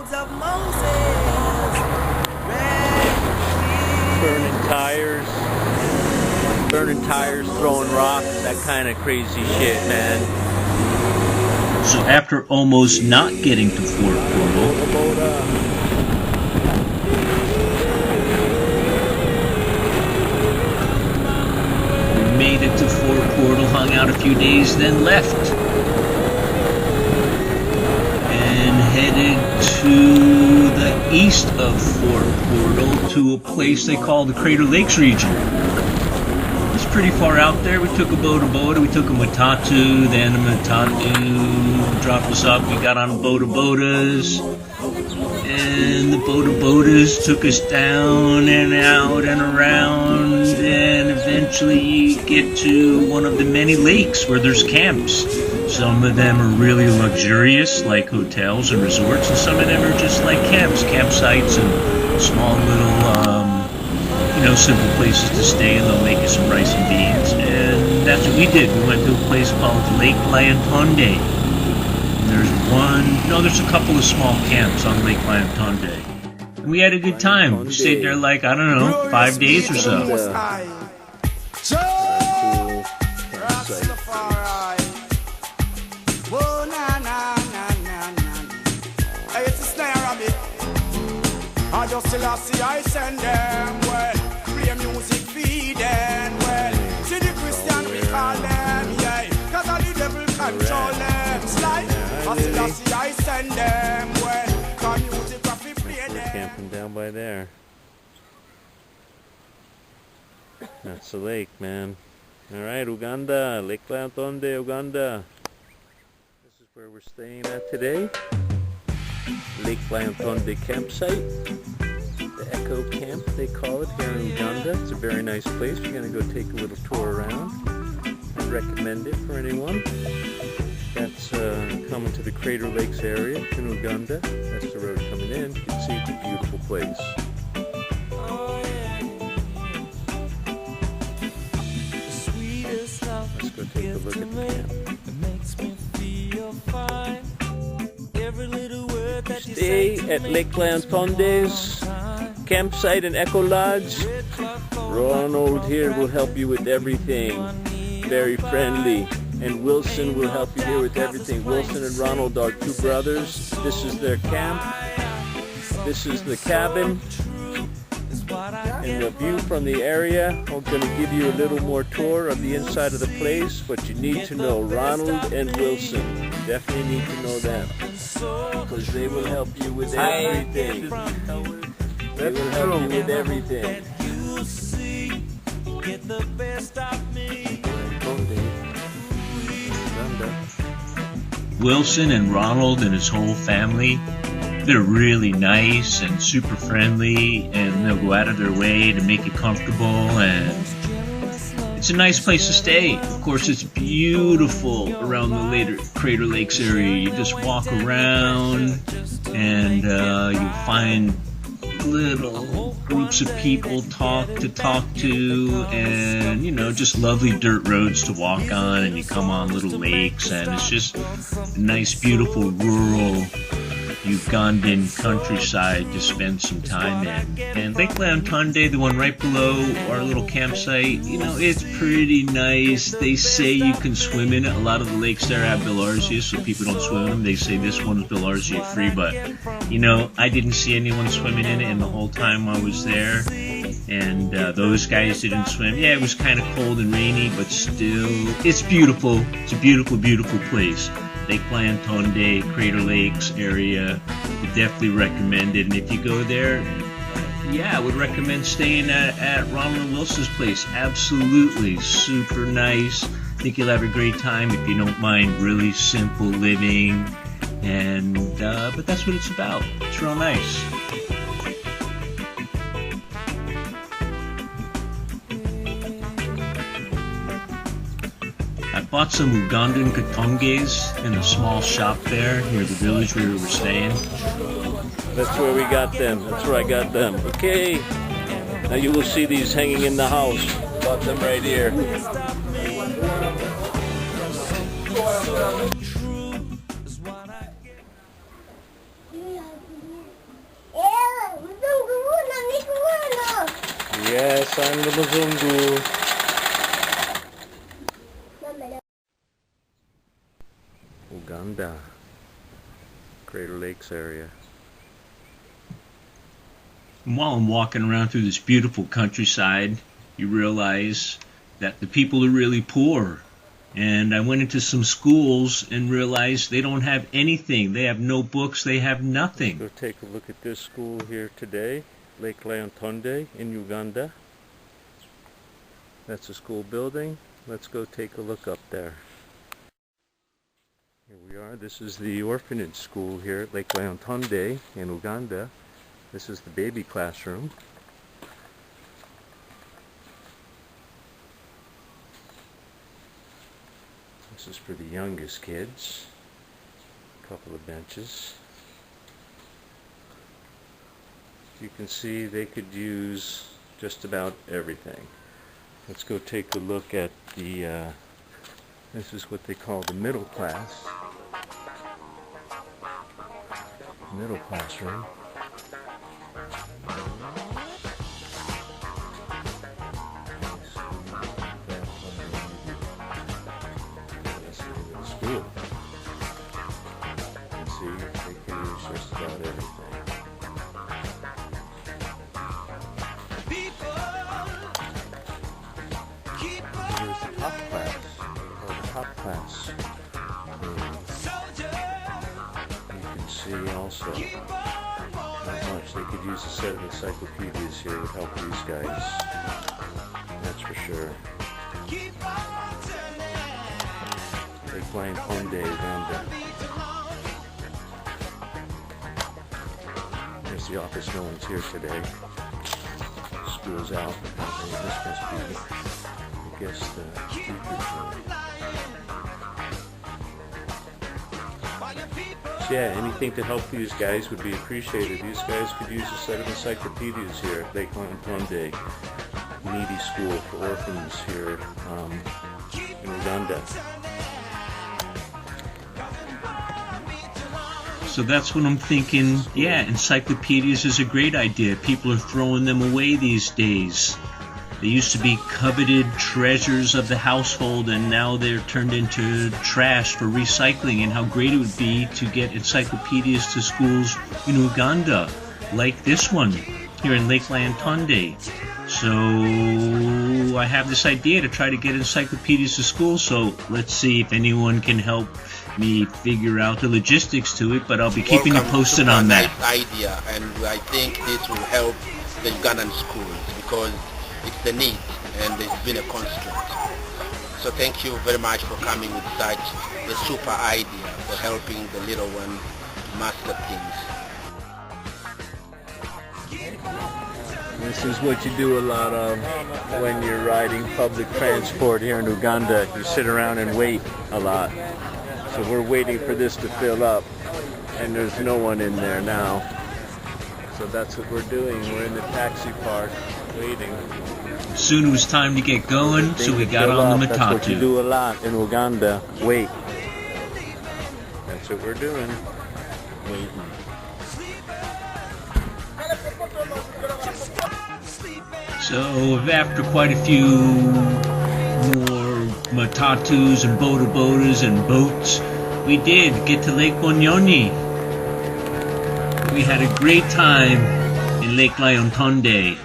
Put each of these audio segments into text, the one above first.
roads of Moses. Burning tires, throwing rocks, that kind of crazy shit, man. So after almost not getting to Fort Portal, we made it to Fort Portal, hung out a few days, then left. And headed to the east of Fort Portal to a place they call the Crater Lakes region. It's pretty far out there. We took a boda. We took a matatu, then a matatu dropped us off. We got on a bodas, and the bodas took us down and out and around, and eventually you get to one of the many lakes where there's camps. Some of them are really luxurious, like hotels and resorts, and some of them are just like campsites and small little, simple places to stay, and they'll make you some rice and beans. And that's what we did. We went to a place called Lake Lyantonde. There's a couple of small camps on Lake Lyantonde. And we had a good time. We stayed there 5 days or so. I just still see I send them well, play music feed them well. See the Christian we call them, yeah, cause all the devil control them. Slide, I still see I send them well, cause music we play them. Camping down by there. That's the lake, man. Alright, Uganda, Lake Lyantonde, Uganda. This is where we're staying at today. Lake Lyantonde campsite. The Echo Camp, they call it here in Uganda. It's a very nice place. We're going to go take a little tour around. I recommend it for anyone that's coming to the Crater Lakes area in Uganda. That's the road coming in. You can see it's a beautiful place. Let's go take a look at the camp. Stay at Lake Lyantonde's campsite and Echo Lodge. Ronald here will help you with everything. Very friendly. And Wilson will help you here with everything. Wilson and Ronald are two brothers. This is their camp. This is the cabin. And the view from the area. I'm going to give you a little more tour of the inside of the place. But you need to know Ronald and Wilson. You definitely need to know them. Because they will help you with everything. They will help you with everything. Wilson and Ronald and his whole family, they're really nice and super friendly, and they'll go out of their way to make you comfortable, and it's a nice place to stay. Of course, it's beautiful around the Crater Lakes area. You just walk around and you'll find little groups of people to talk to, and just lovely dirt roads to walk on, and you come on little lakes, and it's just a nice, beautiful, rural Ugandan countryside to spend some time in. And Lake Lyantonde, the one right below our little campsite, it's pretty nice. They say you can swim in it. A lot of the lakes there have bilharzia, so people don't swim in them. They say this one is bilharzia free, but I didn't see anyone swimming in it, and the whole time I was there, and those guys didn't swim. Yeah, it was kind of cold and rainy, but still, it's beautiful. It's a beautiful, beautiful place. Lake Lyantonde, Crater Lakes area, would definitely recommend it. And if you go there, I would recommend staying at Ronald and Wilson's place. Absolutely, super nice. I think you'll have a great time if you don't mind really simple living. And but that's what it's about. It's real nice. I bought some Ugandan katonges in a small shop there near the village where we were staying. That's where we got them. That's where I got them. Okay. Now you will see these hanging in the house. Bought them right here. Yes, I'm the Mzungu. Uganda, Crater Lakes area. And while I'm walking around through this beautiful countryside, you realize that the people are really poor. And I went into some schools and realized they don't have anything. They have no books, they have nothing. Let's go take a look at this school here today, Lake Lyantonde in Uganda. That's a school building. Let's go take a look up there. Here we are. This is the orphanage school here at Lake Lyantonde in Uganda. This is the baby classroom. This is for the youngest kids. A couple of benches. You can see they could use just about everything. Let's go take a look at the, this is what they call the middle class. Middle classroom. School. You can see they can use just about everything. Here's the top class, or the top class. You can see also not much. They could use a set of encyclopedias here would help these guys. That's for sure. Lake Lyantonde, Uganda. There's the office. No one's here today. School's out. This must be, I guess, the teacher's room. So yeah, anything to help these guys would be appreciated. These guys could use a set of encyclopedias here at Lake Lyantonde. Needy school for orphans here in Uganda. So that's what I'm thinking. Yeah, encyclopedias is a great idea. People are throwing them away these days. They used to be coveted treasures of the household, and now they're turned into trash for recycling. And how great it would be to get encyclopedias to schools in Uganda, like this one here in Lake Lyantonde. So I have this idea to try to get encyclopedias to school. So let's see if anyone can help me figure out the logistics to it, but I'll be keeping you posted on that. Nice idea, and I think this will help the Ugandan schools because it's the need and it's been a constraint. So thank you very much for coming with such a super idea for helping the little one master things. This is what you do a lot of when you're riding public transport here in Uganda. You sit around and wait a lot. So we're waiting for this to fill up, and there's no one in there now. So that's what we're doing. We're in the taxi park, waiting. Soon it was time to get going, so we got on the Matatu. That's what you do a lot in Uganda. Wait. That's what we're doing. Waiting. So after quite a few more Matatus and boda-bodas and boats, we did get to Lake Bonyoni. We had a great time in Lake Lyantonde.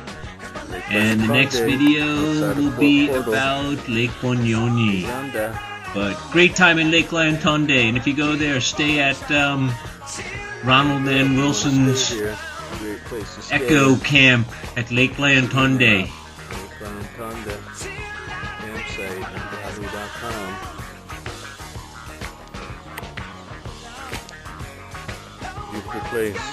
And the next video will be about Lake Bonyoni. But great time in Lake Lyantonde. And if you go there, stay at Ronald and Wilson's Echo Camp at Lake Lyantonde. Lake Lyantonde campsite at yahoo.com. Beautiful place.